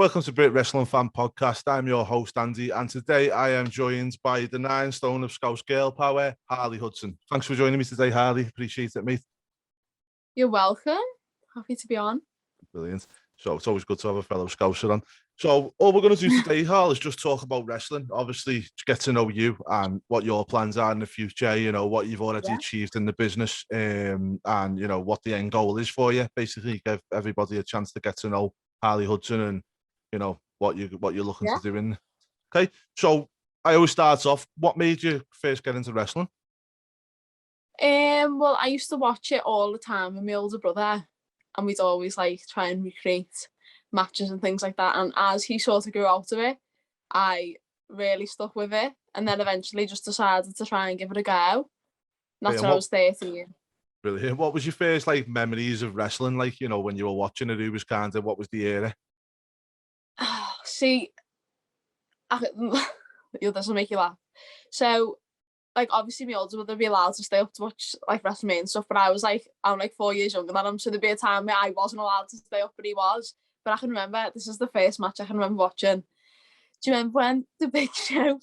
Welcome to Brit Wrestling Fan Podcast. I'm your host, Andy, and today I am joined by the 9 stone of Scouse girl power, Harley Hudson. Thanks for joining me today, Harley. Appreciate it, mate. You're welcome. Happy to be on. Brilliant. So it's always good to have a fellow Scouser on. So all we're going to do today, Harl, is just talk about wrestling. Obviously, to get to know you and what your plans are in the future, you know, what you've already achieved in the business, and, you know, what the end goal is for you. Basically, give everybody a chance to get to know Harley Hudson and, you know, what you're looking to do in. Okay, so I always start off. What made you first get into wrestling? Well, I used to watch it all the time with my older brother, and we'd always like try and recreate matches and things like that. And as he sort of grew out of it, I really stuck with it, and then eventually just decided to try and give it a go. And that's when I was 13. Brilliant. What was your first like memories of wrestling? Like, you know, when you were watching it, who was kind of, what was the era? See, this will make you laugh. So, like, obviously my older brother would be allowed to stay up to watch like WrestleMania and stuff, but I'm like 4 years younger than him, so there'd be a time where I wasn't allowed to stay up, but he was. But I can remember, this is the first match I can remember watching. Do you remember when the Big Show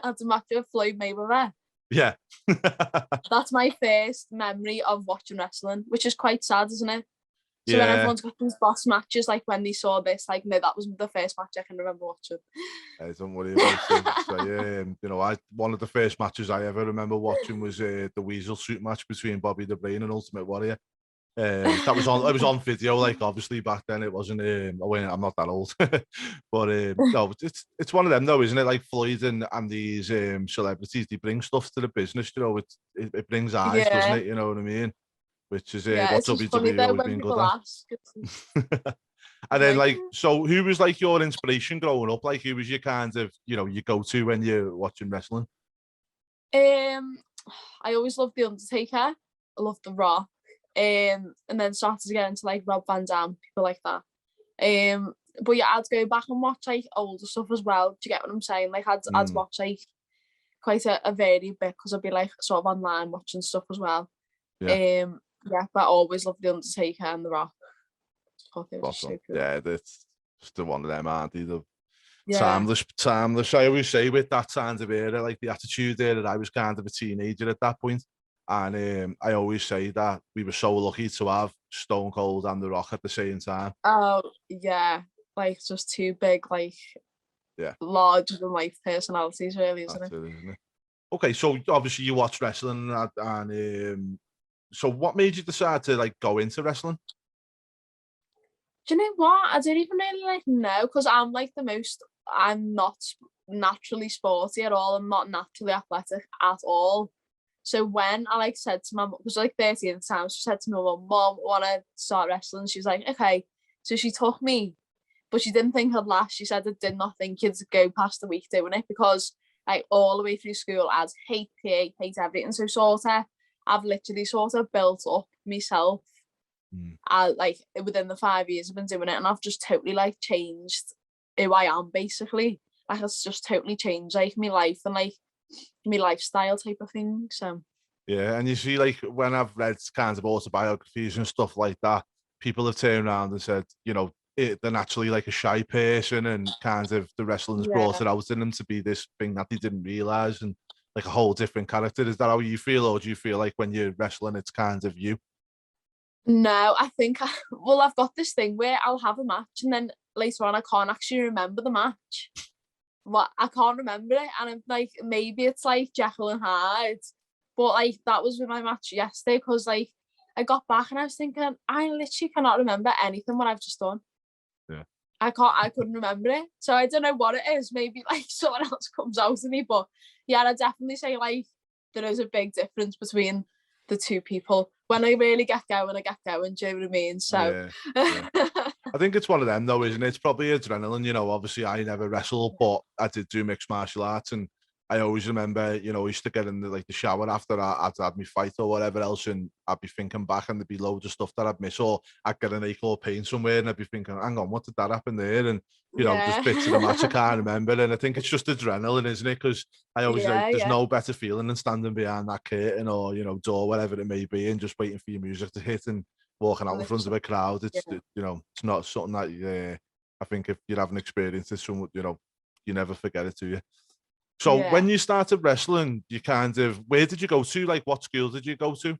had a match with Floyd Mayweather? Yeah. That's my first memory of watching wrestling, which is quite sad, isn't it? So when everyone's got these boss matches, like when they saw this, like, no, that was the first match I can remember watching. Don't worry about it. So, you know, one of the first matches I ever remember watching was the Weasel suit match between Bobby the Brain and Ultimate Warrior. That was on. It was on video, like obviously back then. It wasn't. I'm not that old, but no, it's one of them though, isn't it? Like Floyd and these celebrities, they bring stuff to the business. You know, it brings eyes, doesn't it? You know what I mean? Which is what WWE always been good at. And then, like, so who was like your inspiration growing up? Like, who was your kind of, you know, your go-to when you're watching wrestling? I always loved The Undertaker. I loved The Rock. And then started to get into like Rob Van Dam, people like that. But yeah, I'd go back and watch like older stuff as well. Do you get what I'm saying? Like I'd watch like quite a varied bit because I'd be like sort of online watching stuff as well. Yeah, but I always loved The Undertaker and The Rock. Awesome. Yeah, that's still one of them, aren't they? Timeless. I always say with that kind of era, like the Attitude Era, that I was kind of a teenager at that point. And I always say that we were so lucky to have Stone Cold and The Rock at the same time. Oh, yeah. Like just two big, like, larger than life personalities, really, isn't it? Okay, so obviously you watch wrestling and so what made you decide to like go into wrestling? Do you know what? I don't even really like know, because I'm not naturally sporty at all. I'm not naturally athletic at all. So when I like said to my mum, because like 13 at the time, she said to me, "Mum, I want to start wrestling." She was like, "Okay." So she took me, but she didn't think I'd last. She said I did not think you'd go past the week doing it, because like all the way through school, I'd hate PE, hate everything. So I've literally sort of built up myself. Like within the 5 years I've been doing it, and I've just totally like changed who I am, basically. Like it's just totally changed like my life and like my lifestyle type of thing. So yeah, and you see, like when I've read kinds of autobiographies and stuff like that, people have turned around and said, you know, they're naturally like a shy person, and kind of the wrestling's brought it out in them to be this thing that they didn't realize, and like a whole different character. Is that how you feel, or do you feel like when you're wrestling, it's kind of you? No, I think I've got this thing where I'll have a match and then later on I can't actually remember the match. I can't remember it, and I'm like, maybe it's like Jekyll and Hyde, but like that was with my match yesterday, because like I got back and I was thinking, I literally cannot remember anything what I've just done. Yeah, I couldn't remember it, so I don't know what it is. Maybe like someone else comes out of me, but yeah, I'd definitely say like there is a big difference between the two people. When I really get going, I get going. Do you know what I mean? So yeah. I think it's one of them though, isn't it? It's probably adrenaline, you know. Obviously I never wrestled, but I did do mixed martial arts, and I always remember, you know, I used to get in the shower after I'd had my fight or whatever else, and I'd be thinking back, and there'd be loads of stuff that I'd miss, or I'd get an ache or pain somewhere, and I'd be thinking, hang on, what did that happen there? And you know, just bits of the match I can't remember. And I think it's just adrenaline, isn't it? Because I always like, there's no better feeling than standing behind that curtain or, you know, door, whatever it may be, and just waiting for your music to hit and walking out in front of a crowd. It's you know, it's not something that I think if you haven't experienced it, some you never forget it, do you? So Yeah. when you started wrestling, you where did you go to? Like, what school did you go to?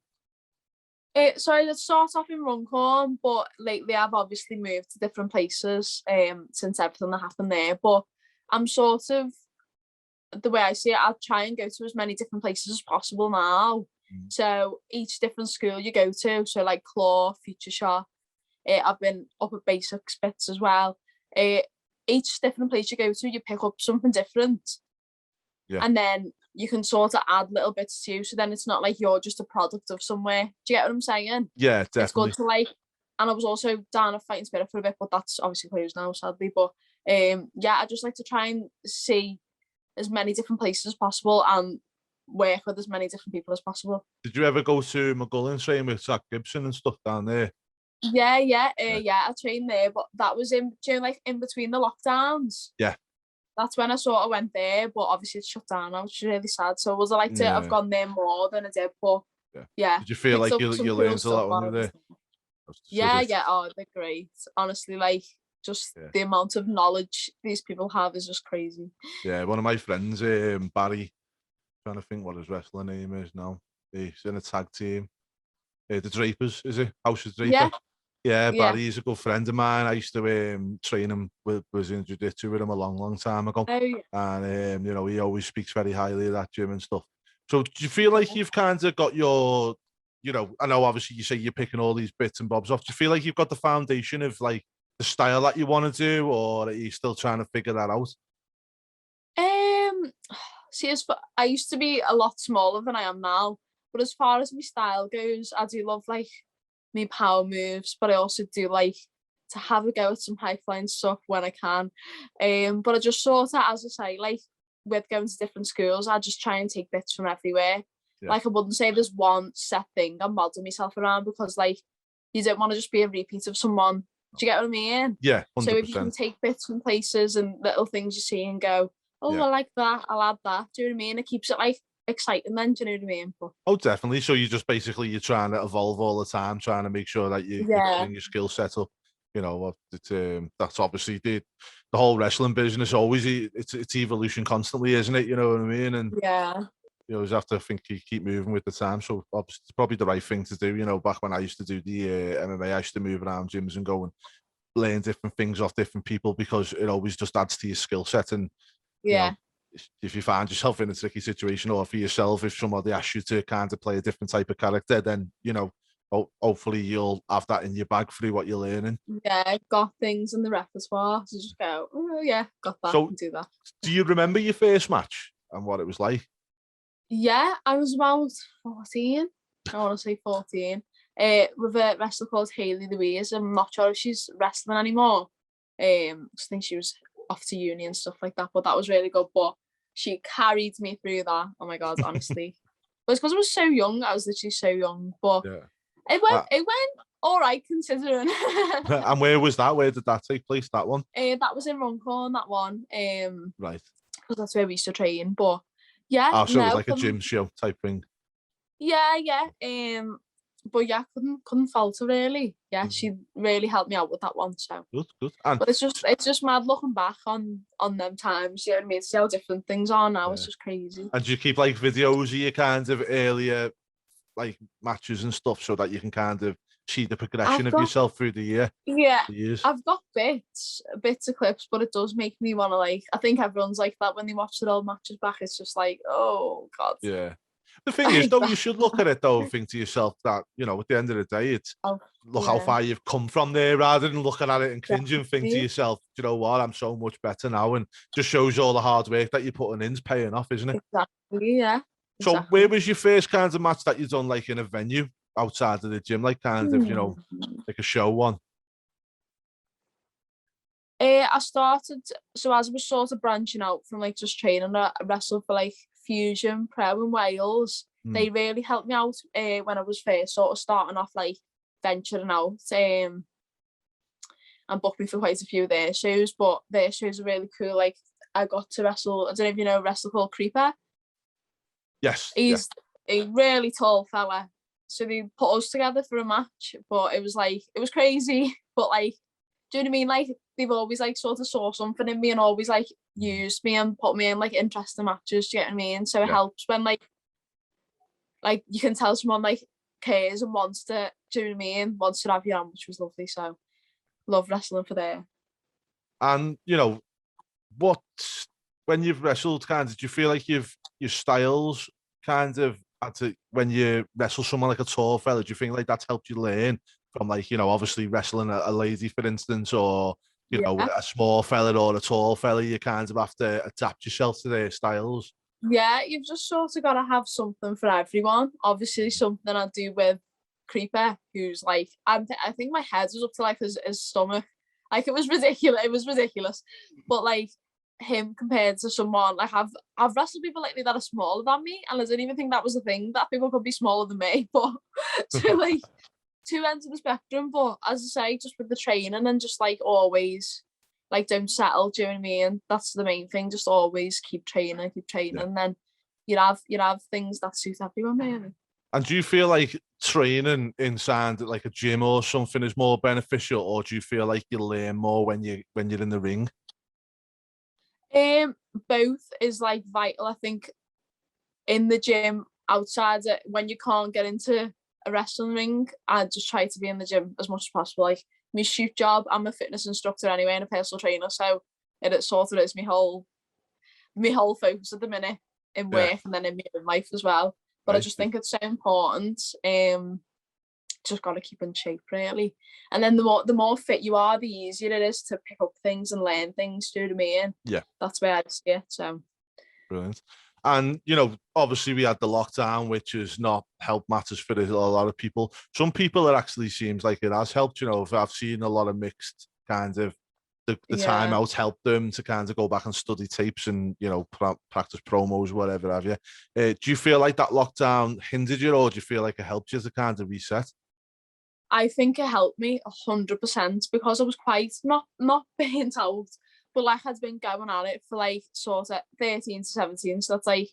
So I did start off in Runcorn, but lately I've obviously moved to different places since everything that happened there. But I'm sort of, the way I see it, I'll try and go to as many different places as possible now. So each different school you go to, so like Claw, Future Shop, I've been up at Basics bits as well. Each different place you go to, you pick up something different. Yeah. And then you can sort of add little bits too. So then it's not like you're just a product of somewhere. Do you get what I'm saying? Yeah, definitely. It's good to like, and I was also down at Fighting Spirit for a bit, but that's obviously closed now, sadly. But yeah, I just like to try and see as many different places as possible and work with as many different people as possible. Did you ever go to McGullin training with Zach Gibson and stuff down there? Yeah, I trained there, but that was in between the lockdowns. Yeah. That's when I sort of went there, but obviously it's shut down now, which is really sad. So I like to have gone there more than I did, but yeah. Did you feel like you learned a lot when you were there? Yeah, oh, they're great. Honestly, like just the amount of knowledge these people have is just crazy. Yeah, one of my friends, Barry, trying to think what his wrestling name is now. He's in a tag team. The Drapers, is it? House of Draper. Yeah, Barry, he's a good friend of mine. I used to train him, was in jiu-jitsu with him a long time ago. Oh, yeah. And, he always speaks very highly of that gym and stuff. So do you feel like you've kind of got your, I know obviously you say you're picking all these bits and bobs off. Do you feel like you've got the foundation of like the style that you want to do, or are you still trying to figure that out? See, I used to be a lot smaller than I am now, but as far as my style goes, I do love like me power moves, but I also do like to have a go at some high flying stuff when I can. But I just sort of, as I say, like with going to different schools, I just try and take bits from everywhere. Yeah. Like I wouldn't say there's one set thing I'm modeling myself around, because like you don't want to just be a repeat of someone. Do you get what I mean? Yeah, 100%. So if you can take bits from places and little things you see and go, oh, I like that, I'll add that. Do you know what I mean? It keeps it like exciting then, do you know what I mean? But, oh, definitely. So you just basically, you're trying to evolve all the time, trying to make sure that you're getting your skill set up. That's obviously the whole wrestling business. Always, it's evolution constantly, isn't it? You know what I mean? And you always have to think you keep moving with the time. So obviously, it's probably the right thing to do. Back when I used to do the MMA, I used to move around gyms and go and learn different things off different people, because it always just adds to your skill set. And if you find yourself in a tricky situation, or for yourself, if somebody asks you to kind of play a different type of character, then hopefully you'll have that in your bag through what you're learning. Yeah, got things in the repertoire to just go, oh yeah, got that, so, and do that. Do you remember your first match and what it was like? Yeah, I was about 14. I want to say 14. With a wrestler called Harley Louise. I'm not sure if she's wrestling anymore. I think she was off to uni and stuff like that, but that was really good. But she carried me through that. Oh my god, honestly. But it's because I was so young. I was literally so young. But it went all right considering. And where was that? Where did that take place? That one? That was in Runcorn. That one. Right. Because that's where we used to train. But yeah. Oh, so it was like a gym show type thing. Yeah. But yeah, couldn't fault her really. Yeah, she really helped me out with that one. So good. But it's just mad looking back on them times. You know what I mean? See how different things are now. It's just crazy. And do you keep like videos of your kind of earlier like matches and stuff, so that you can kind of see the progression of yourself through the year? Yeah, I've got bits of clips, but it does make me want to like. I think everyone's like that when they watch their old matches back. It's just like, oh god. Yeah. The thing is, though, you should look at it though and think to yourself that, at the end of the day, it's look how far you've come from there, rather than looking at it and cringing and think to yourself, you know what, I'm so much better now, and just shows all the hard work that you're putting in's paying off, isn't it? Exactly, yeah. So where was your first kind of match that you done like in a venue outside of the gym, like kind of, like a show one? I started, so as I was sort of branching out from like just training, I wrestled for like Fusion Pro in Wales. They really helped me out when I was first sort of starting off, like venturing out, and booked me for quite a few of their shows. But their shows are really cool. Like I got to wrestle, I don't know if you know a wrestler called Creeper. Yes. He's a really tall fella. So they put us together for a match, but it was crazy. But like do you know what I mean? Like, they've always like sort of saw something in me and always like used me and put me in like interesting matches. Do you get what I mean? So it helps when like you can tell someone like cares and wants to. Do you know what I mean? Wants to have you on, which was lovely. So love wrestling for there. And you know, what when you've wrestled, kind of, do you feel like your styles kind of had to, when you wrestle someone like a tall fella, do you think like that's helped you learn from, like, you know, obviously wrestling a lady, for instance, or you know, a small fella or a tall fella, you kind of have to adapt yourself to their styles? Yeah, you've just sort of got to have something for everyone. Obviously, something I do with Creeper, who's like, I think my head was up to like his stomach. Like, it was ridiculous. It was ridiculous. But like him compared to someone, like I've wrestled people lately that are smaller than me, and I didn't even think that was a thing, that people could be smaller than me. But so like two ends of the spectrum. But as I say, just with the training and just like always, like, don't settle. Do you know what I mean? That's the main thing. Just always keep training. And then you'd have things that suit everyone, really. And do you feel like training inside like a gym or something is more beneficial, or do you feel like you learn more when you're in the ring? Both is like vital. I think in the gym, outside it, when you can't get into a wrestling ring, I just try to be in the gym as much as possible. Like, my shoot job, I'm a fitness instructor anyway and a personal trainer, so it sort of is my whole focus at the minute in work and then in my own life as well. But I just think it's so important. Just got to keep in shape, really. And then the more fit you are, the easier it is to pick up things and learn things. Do you know what I mean? Yeah, that's where I see it. So brilliant. And you know, obviously we had the lockdown, which has not helped matters for a lot of people. Some people, it actually seems like it has helped. You know, I've seen a lot of mixed kind of, the time out helped them to kind of go back and study tapes and, you know, practice promos, whatever have you. Do you feel like that lockdown hindered you, or do you feel like it helped you to kind of reset? I think it helped me 100% because I was quite not burnt out, but like I'd been going at it for like sort of 13 to 17. So that's like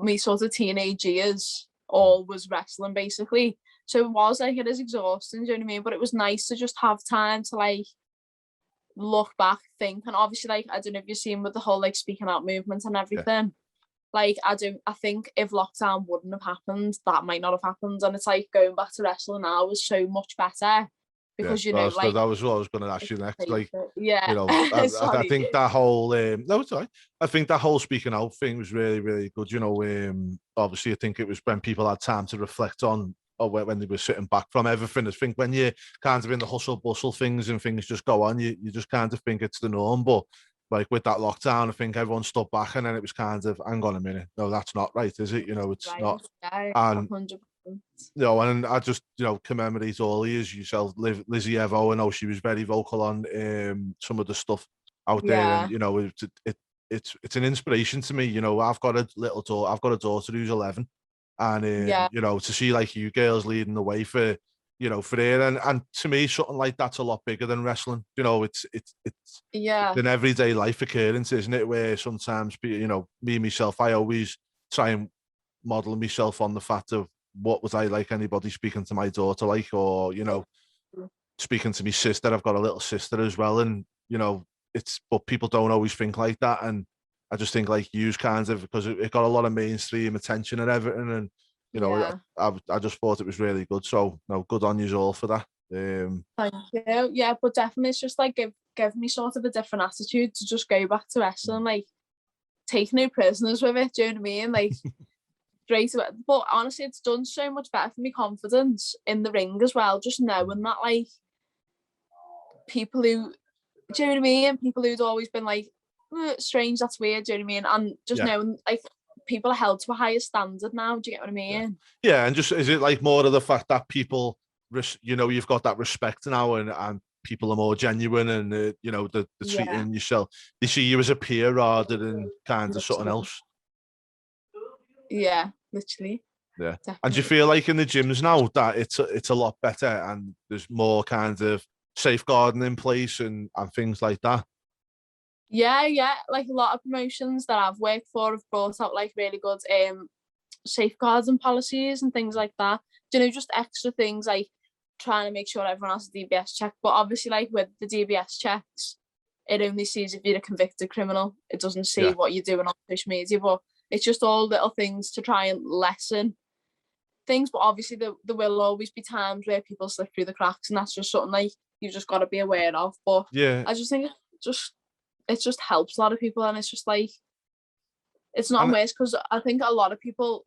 me sort of teenage years, all was wrestling basically. So it was like, it is exhausting, do you know what I mean? But it was nice to just have time to like look back, think, and obviously like, I don't know if you've seen with the whole like speaking out movement and everything. Like, I think if lockdown wouldn't have happened, that might not have happened. And it's like going back to wrestling now was so much better because you know, like, that was what I was going to ask you next. Like, you know, I think that whole no, it's all right. I think that whole speaking out thing was really, really good. You know, obviously, I think it was when people had time to reflect on, or when they were sitting back from everything. I think when you're kind of in the hustle bustle things and things just go on, you just kind of think it's the norm. But like with that lockdown, I think everyone stood back, and then it was kind of, hang on a minute, no, that's not right, is it? You know, it's not. And 100%. you know, and I just, you know, commemorate all years yourself, Lizzie Evo. I know she was very vocal on some of the stuff out there, and you know, it's an inspiration to me. You know, I've got a daughter who's 11, and you know, to see like you girls leading the way for, you know, for her, and to me, something like that's a lot bigger than wrestling. You know, it's an everyday life occurrence, isn't it? Where sometimes, you know, me myself, I always try and model myself on the fact of what was I like anybody speaking to my daughter like, or, you know, speaking to my sister. I've got a little sister as well, and you know, but people don't always think like that, and I just think like you kind of, because it got a lot of mainstream attention and everything, and you know, I just thought it was really good. So no, good on you all for that. Thank you. Yeah, but definitely it's just like give me sort of a different attitude to just go back to wrestling, like take no prisoners with it. Do you know what I mean? Like straight away. But honestly, it's done so much better for me confidence in the ring as well. Just knowing that like people who, do you know what I mean? People who'd always been like, strange, that's weird, do you know what I mean? And just knowing like people are held to a higher standard now. Do you get what I mean? Yeah, and just, is it like more of the fact that people, you know, you've got that respect now, and people are more genuine, and you know, the treating yourself, they see you as a peer rather than kind of something else. Yeah, literally. Yeah. Definitely. And do you feel like in the gyms now that it's a lot better, and there's more kind of safeguarding in place and things like that? Yeah. Like a lot of promotions that I've worked for have brought out like really good safeguards and policies and things like that. Do you know, just extra things like trying to make sure everyone has a DBS check. But obviously, like with the DBS checks, it only sees if you're a convicted criminal. It doesn't see what you're doing on social media. But it's just all little things to try and lessen things. But obviously, there will always be times where people slip through the cracks, and that's just something like you've just got to be aware of. But I just think it just helps a lot of people, and it's just like it's not worse because I think a lot of people.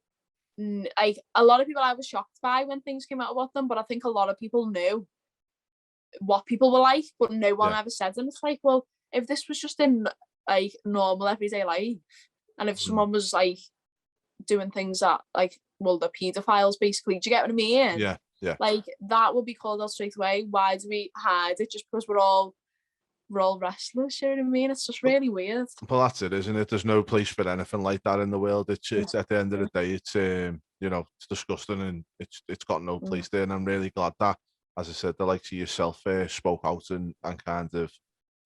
Like a lot of people I was shocked by when things came out about them, but I think a lot of people knew what people were like, but no one ever said them. It's like, well, if this was just in like normal everyday life, and if someone was like doing things that like, well, the paedophiles basically, do you get what I mean? Yeah. Like that would be called out straight away. Why do we hide it just because we're all wrestlers? You know what I mean? It's just really weird. Well, that's it, isn't it? There's no place for anything like that in the world. It's at the end of the day, it's it's disgusting and it's got no place there. And I'm really glad that, as I said, the likes of yourself spoke out and kind of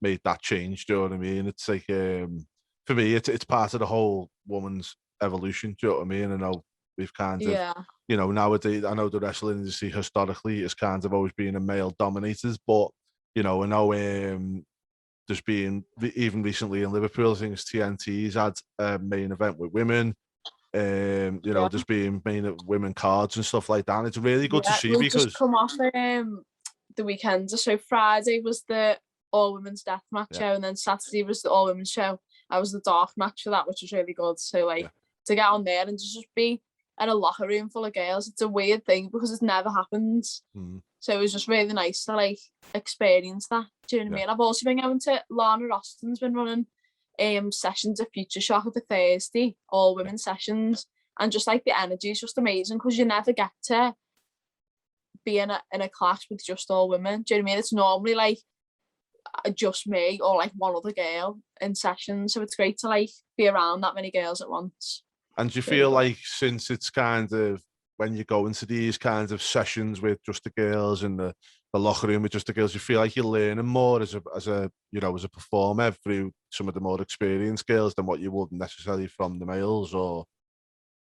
made that change. Do you know what I mean? It's like for me, it's part of the whole woman's evolution. Do you know what I mean? I know we've kind of nowadays, I know the wrestling industry historically has kind of always been a male dominated, but I know there's been, even recently in Liverpool, I think it's TNT's had a main event with women. There's been main women cards and stuff like that. And it's really good to see because just come off the weekend. So Friday was the all women's death match show, and then Saturday was the all women's show. I was the dark match for that, which was really good. So to get on there and to just be in a locker room full of girls, it's a weird thing because it never happens. So it was just really nice to like experience that. Do you know what I mean? I've also been going to Lana Austin's been running sessions at Future Shock every Thursday, all women sessions, and just like the energy is just amazing because you never get to be in a class with just all women. Do you know what I mean? It's normally like just me or like one other girl in sessions, so it's great to like be around that many girls at once. And do you feel like since it's kind of when you go into these kinds of sessions with just the girls in the locker room with just the girls, you feel like you're learning more as a performer through some of the more experienced girls than what you would necessarily from the males? Or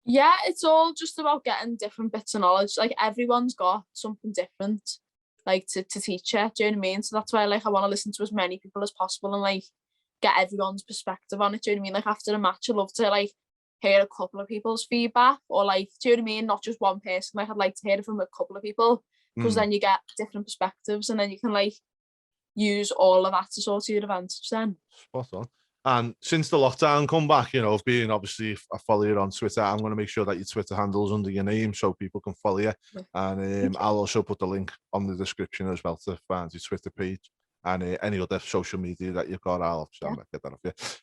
it's all just about getting different bits of knowledge. Like everyone's got something different like to teach you. Do you know what I mean? So that's why like I want to listen to as many people as possible and like get everyone's perspective on it. Do you know what I mean? Like after a match, I love to like hear a couple of people's feedback, or like, do you know what I mean? Not just one person. Like I'd like to hear it from a couple of people because then you get different perspectives and then you can like use all of that to sort of your advantage then. Spot on. And since the lockdown come back, being obviously I follow you on Twitter, I'm going to make sure that your Twitter handle's under your name so people can follow you. And I'll also put the link on the description as well to find your Twitter page and any other social media that you've got. I'll get that off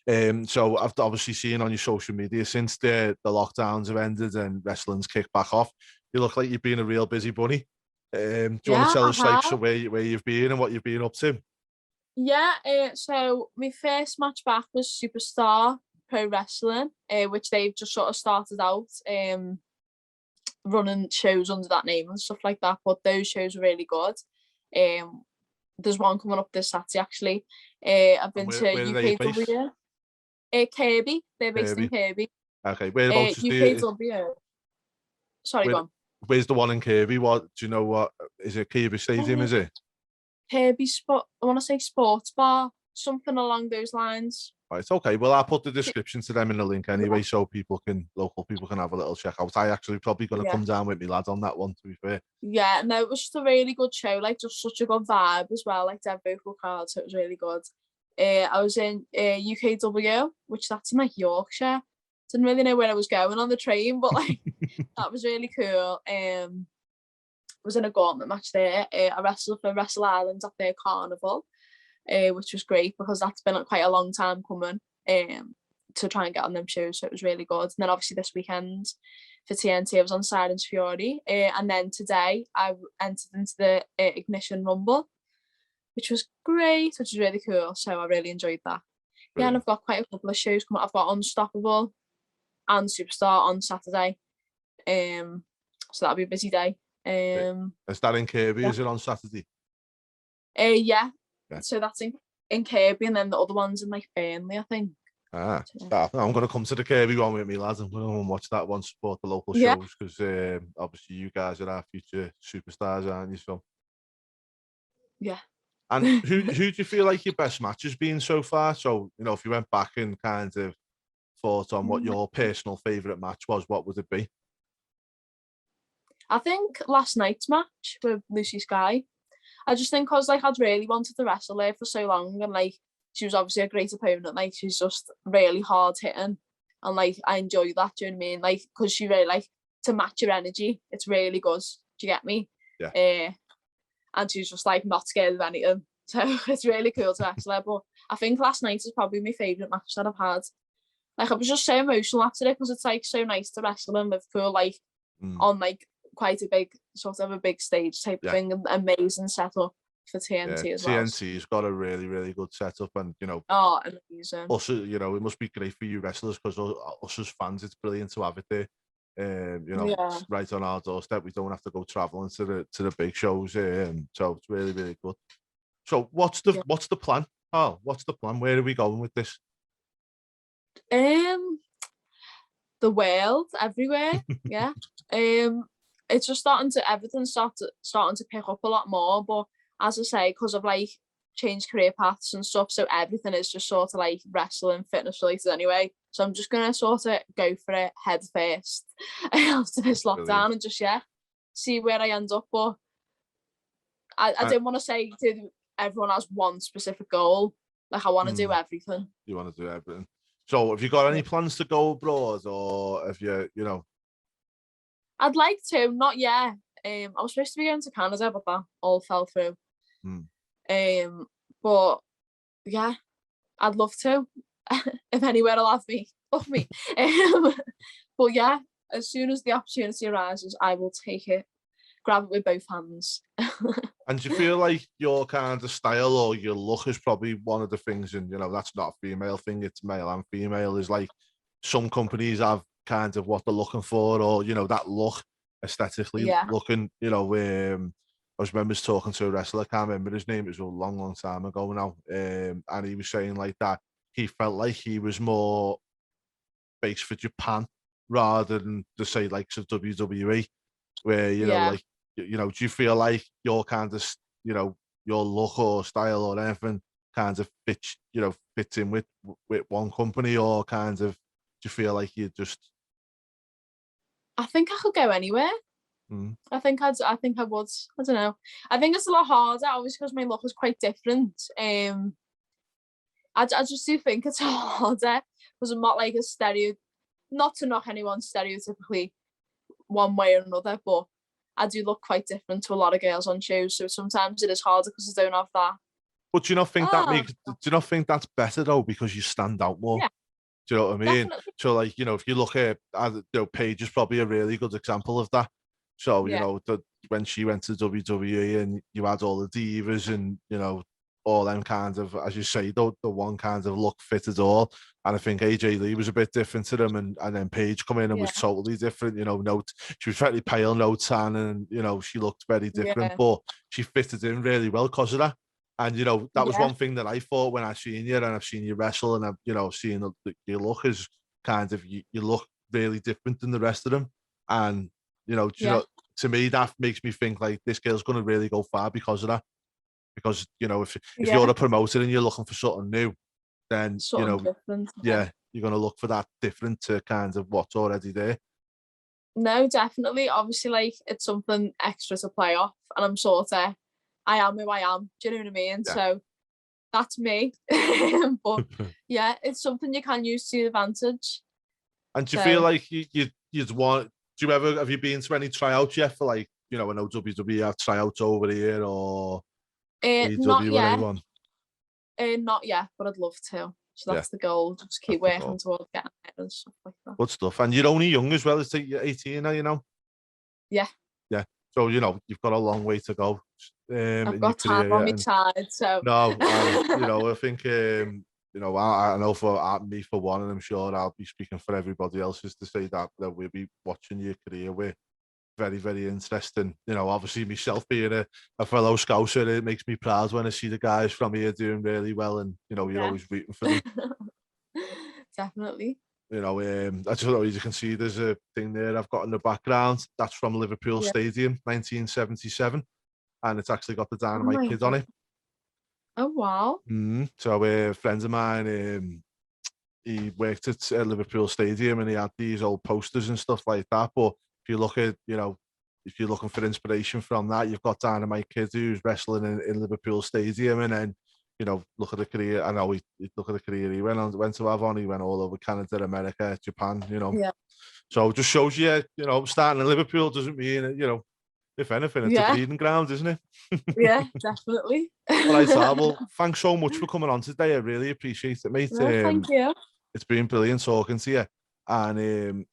you. So I've obviously seen on your social media since the lockdowns have ended and wrestling's kicked back off, you look like you've been a real busy bunny. Do you want to tell us like so where you've been and what you've been up to? So my first match back was Superstar Pro Wrestling, which they've just sort of started out running shows under that name and stuff like that. But those shows are really good. There's one coming up this Saturday actually. I've been to UKW. Kirby. They're based in Kirby. Okay, whereabouts is UKW. Sorry, go on. Where's the one in Kirby? What do you know? What is it? Kirby Stadium? Is it? Kirby Sport. I want to say Sports Bar, something along those lines. Right. Okay. Well, I'll put the description to them in the link anyway, so local people can have a little check out. I actually probably going to come down with me lad on that one. To be fair. Yeah. No, it was just a really good show. Like just such a good vibe as well. Like they have vocal cards, so it was really good. I was in UKW, which that's in like Yorkshire. Didn't really know where I was going on the train, but like that was really cool. Was in a gauntlet match there. I wrestled for Wrestle Island at their carnival, which was great because that's been quite a long time coming to try and get on them shows. So it was really good. And then obviously this weekend for TNT, I was on Silence Fury. And then today I entered into the Ignition Rumble, which was great, which was really cool. So I really enjoyed that. Brilliant. Yeah, and I've got quite a couple of shows coming. I've got Unstoppable and Superstar on Saturday. So that'll be a busy day. Is that in Kirby? Is it on Saturday? Yeah. So that's in Kirby, and then the other one's in like Burnley, I think. I'm going to come to the Kirby one with me lads. I'm going to watch that one, support the local shows because obviously you guys are our future superstars, aren't you? So Yeah. And who do you feel like your best match has been so far? So, if you went back and kind of thought on what your personal favourite match was, what would it be? I think last night's match with Lucy Sky. I just think because like I'd really wanted to wrestle her for so long, and like she was obviously a great opponent. Like she's just really hard hitting, and like I enjoy that. Do you know what I mean? Like because she really like to match your energy. It's really good. Do you get me? Yeah. And she's just like not scared of anything. So it's really cool to wrestle her. But I think last night is probably my favourite match that I've had. Like I was just so emotional after it because it's like so nice to wrestle in Liverpool, like on like quite a big sort of a big stage type thing, and amazing setup for TNT as well. TNT's got a really, really good setup, and oh, amazing. Also, it must be great for you wrestlers because us as fans, it's brilliant to have it there. It's right on our doorstep. We don't have to go traveling to the big shows. So it's really, really good. So what's the plan? Oh, what's the plan? Where are we going with this? The world, everywhere. Yeah. It's just everything's starting to pick up a lot more. But as I say, because of like changed career paths and stuff, so everything is just sort of like wrestling, fitness related anyway. So I'm just gonna sort of go for it head first after this lockdown and just see where I end up. But I didn't want to say to everyone has one specific goal. Like I want to do everything. You want to do everything. So have you got any plans to go abroad, or have you I'd like to, not yet. I was supposed to be going to Canada, but that all fell through. But yeah, I'd love to. If anywhere will have me, love me. But yeah, as soon as the opportunity arises, I will take it, grab it with both hands. And do you feel like your kind of style or your look is probably one of the things, and that's not a female thing, it's male and female, is like some companies have kind of what they're looking for, or that look aesthetically looking. I was remember talking to a wrestler, I can't remember his name, it was a long, long time ago now, and he was saying like that he felt like he was more based for Japan rather than the say likes of WWE, where like do you feel like your kind of your look or style or anything kind of fits in with one company, or kind of do you feel like you just I think I could go anywhere. I think I would. I don't know. I think it's a lot harder, obviously, because my look is quite different. I just do think it's harder because I'm not like not to knock anyone stereotypically one way or another, but I do look quite different to a lot of girls on shows, so sometimes it is harder because I don't have that. But do you not think do you not think that's better though, because you stand out more? Yeah. Do you know what I mean? Definitely. So like, if you look at Paige is probably a really good example of that. So, when she went to WWE and you had all the divas and, all them kinds of, as you say, the one kind of look fitted all. And I think AJ Lee was a bit different to them, and then Paige come in and was totally different. She was very pale, no tan, and she looked very different, but she fitted in really well because of that. And that was one thing that I thought when I seen you, and I've seen you wrestle, and I've seen your look is kind of you look really different than the rest of them. And to me that makes me think like this girl's going to really go far because of that. Because if you're a promoter and you're looking for something new, then different. You're going to look for that different to kind of what's already there. No, definitely. Obviously, like it's something extra to play off, and I'm sort of I am who I am. Do you know what I mean? Yeah. So that's me. But yeah, it's something you can use to your advantage. And do you feel like you'd want? Have you been to any tryouts yet for like I know WWE have tryouts over here, or not yet. Not yet, but I'd love to. So that's the goal. Just keep working towards getting it and stuff like that. Good stuff. And you're only young as well. It's like you're 18 now, Yeah. Yeah. So, you've got a long way to go. I've got time on my side, so. No, I think, I know for me, for one, and I'm sure I'll be speaking for everybody else, is to say that we'll be watching your career with very, very interesting. Obviously myself being a fellow Scouser, it makes me proud when I see the guys from here doing really well, and you're always rooting for them. Definitely. I just know, as you can see, there's a thing there I've got in the background. That's from Liverpool Stadium, 1977. and it's actually got the Dynamite my Kid on it. Oh wow. So friends of mine, he worked at Liverpool Stadium, and he had these old posters and stuff like that. But if you look at, if you're looking for inspiration from that, you've got Dynamite Kid who's wrestling in Liverpool Stadium, and then look at the career. I know he look at the career he went to have on. He went all over Canada, America, Japan. Yeah. So it just shows you, starting in Liverpool doesn't mean, if anything, it's a Yeah. breeding ground, isn't it? Yeah, definitely. All right, Sal. Well, thanks so much for coming on today. I really appreciate it, mate. No, thank you. It's been brilliant talking to you. And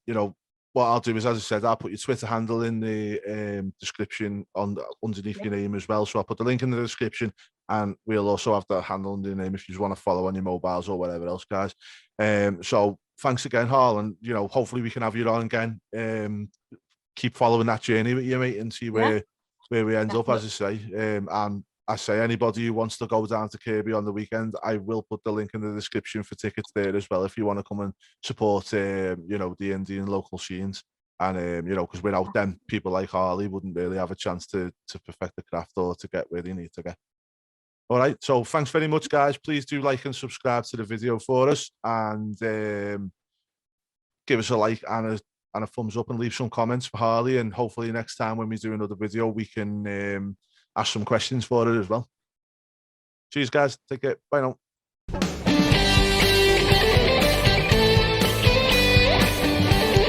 what I'll do is, as I said, I'll put your Twitter handle in the description underneath your name as well. So I'll put the link in the description, and we'll also have the handle under your name if you just want to follow on your mobiles or whatever else, guys. So thanks again, Harl, and hopefully we can have you on again. Keep following that journey with you, mate, and see where we end up, as I say. And I say, anybody who wants to go down to Kirby on the weekend, I will put the link in the description for tickets there as well if you want to come and support, the Indian local scenes. And, because without them, people like Harley wouldn't really have a chance to perfect the craft or to get where they need to get. All right, so thanks very much, guys. Please do like and subscribe to the video for us, and give us a like and a thumbs up, and leave some comments for Harley, and hopefully next time when we do another video, we can ask some questions for her as well. Cheers, guys. Take care. Bye now.